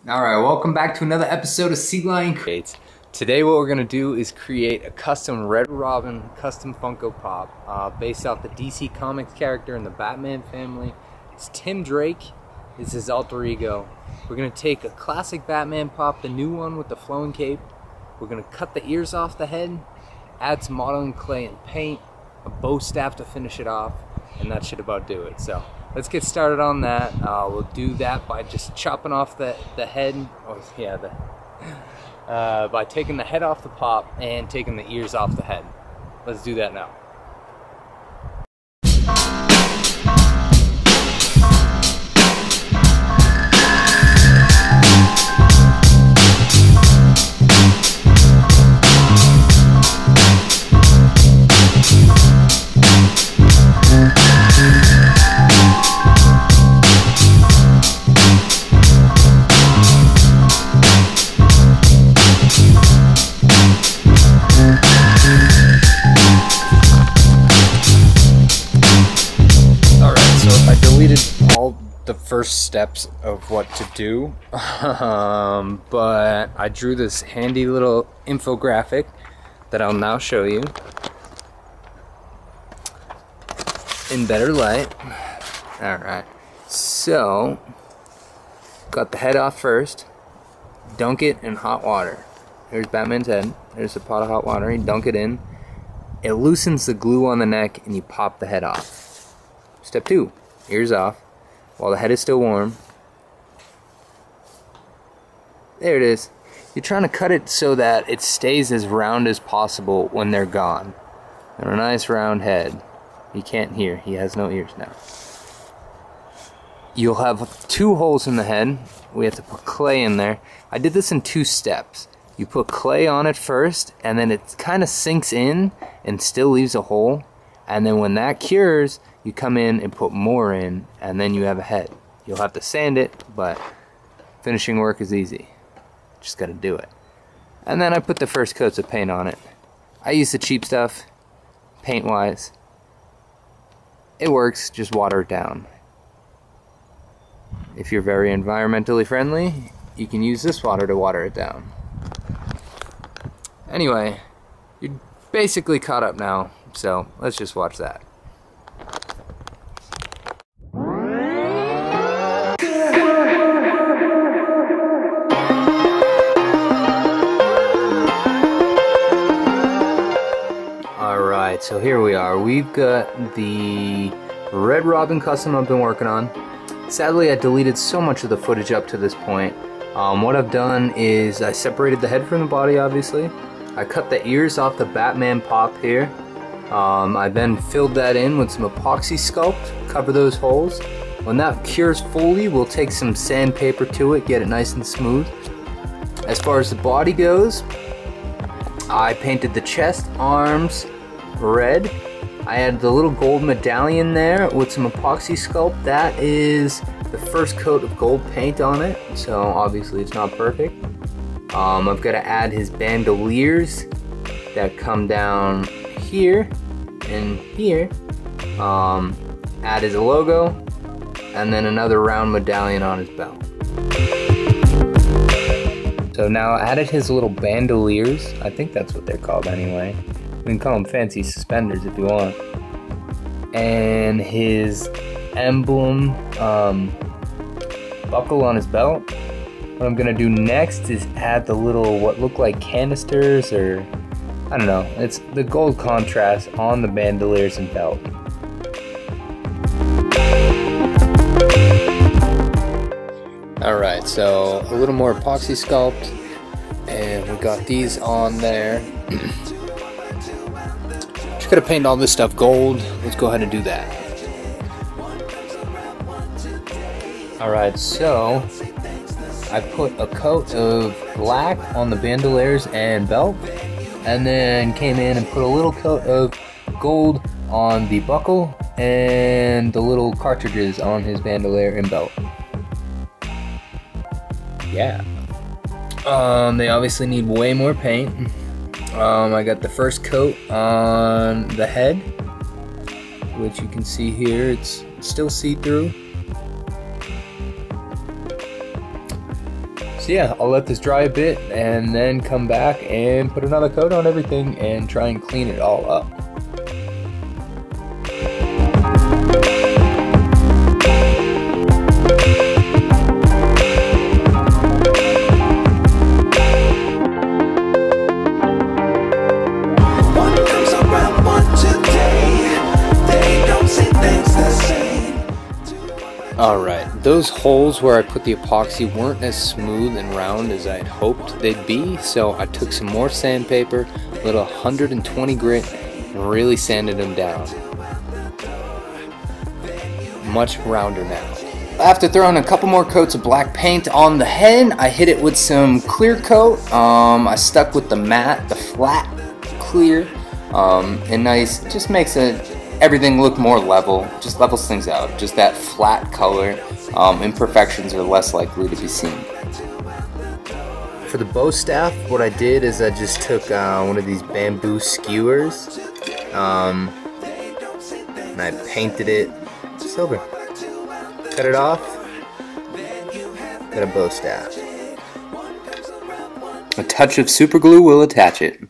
Alright, welcome back to another episode of Sea Lion Creates. Today what we're going to do is create a custom RedRobin custom Funko Pop based off the DC Comics character in the Batman family. It's Tim Drake, is his alter ego. We're going to take a classic Batman Pop, the new one with the flowing cape. We're going to cut the ears off the head, add some modeling clay and paint, a bow staff to finish it off, and that should about do it. So let's get started on that. We'll do that by just chopping off the head, by taking the head off the pop and taking the ears off the head. Let's do that now. All the first steps of what to do, but I drew this handy little infographic that I'll now show you in better light. Alright, so got the head off first, dunk it in hot water. Here's Batman's head, there's a pot of hot water, you dunk it in, it loosens the glue on the neck and you pop the head off. Step 2, ears off while the head is still warm. There it is. You're trying to cut it so that it stays as round as possible when they're gone. And a nice round head. You can't hear, he has no ears now. You'll have 2 holes in the head. We have to put clay in there. I did this in 2 steps. You put clay on it first, and then it kind of sinks in and still leaves a hole. And then when that cures, you come in and put more in, and then you have a head. You'll have to sand it, but finishing work is easy. Just gotta do it. And then I put the first coats of paint on it. I use the cheap stuff, paint-wise. It works, just water it down. If you're very environmentally friendly, you can use this water to water it down. Anyway, you're basically caught up now, so let's just watch that. Alright, so here we are. We've got the RedRobin custom I've been working on. Sadly, I deleted so much of the footage up to this point. What I've done is I separated the head from the body, obviously. I cut the ears off the Batman Pop here. I then filled that in with some epoxy sculpt, cover those holes. When that cures fully, we'll take some sandpaper to it, get it nice and smooth. As far as the body goes, I painted the chest, arms red. I added the little gold medallion there with some epoxy sculpt. That is the first coat of gold paint on it, so obviously it's not perfect. I've got to add his bandoliers that come down here and here. Add his logo, and then another round medallion on his belt. So now I added his little bandoliers. I think that's what they're called anyway. You can call them fancy suspenders if you want. And his emblem buckle on his belt. What I'm gonna do next is add the little, what look like canisters, or I don't know, it's the gold contrast on the bandoliers and belt. Alright, so a little more epoxy sculpt, and we got these on there. Just gotta paint all this stuff gold. Let's go ahead and do that. Alright, so I put a coat of black on the bandoliers and belt, and then came in and put a little coat of gold on the buckle and the little cartridges on his bandolier and belt. Yeah. They obviously need way more paint. I got the first coat on the head, which you can see here. It's still see-through. So yeah, I'll let this dry a bit and then come back and put another coat on everything and try and clean it all up. Alright, those holes where I put the epoxy weren't as smooth and round as I had hoped they'd be, so I took some more sandpaper, a little 120 grit, and really sanded them down. Much rounder now. After throwing a couple more coats of black paint on the head, I hit it with some clear coat. I stuck with the matte, the flat clear, and nice, just makes everything look more level, just levels things out. Just that flat color, imperfections are less likely to be seen. For the bow staff, what I did is I just took one of these bamboo skewers, and I painted it silver. Cut it off, got a bow staff. A touch of super glue will attach it.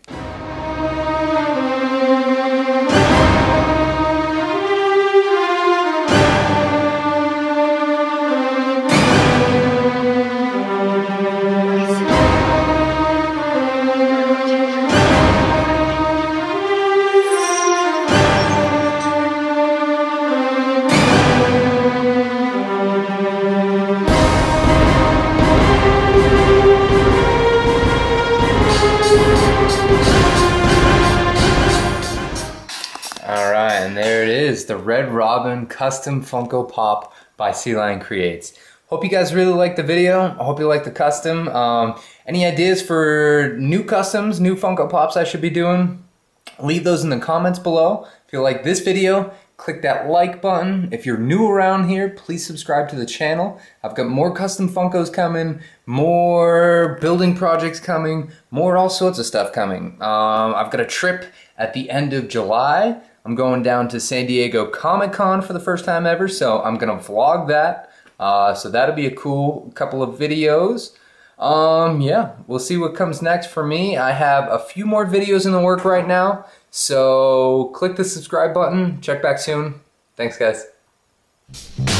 Alright, and there it is, the RedRobin Custom Funko Pop by Sea Lion Creates. Hope you guys really liked the video. I hope you liked the custom. Any ideas for new customs, new Funko Pops I should be doing? Leave those in the comments below. If you like this video, click that like button. If you're new around here, please subscribe to the channel. I've got more custom Funkos coming, more building projects coming, more all sorts of stuff coming. I've got a trip at the end of July. I'm going down to San Diego Comic-Con for the first time ever, so I'm gonna vlog that. So that'll be a cool couple of videos. Yeah, we'll see what comes next for me. I have a few more videos in the work right now, so click the subscribe button. Check back soon. Thanks, guys.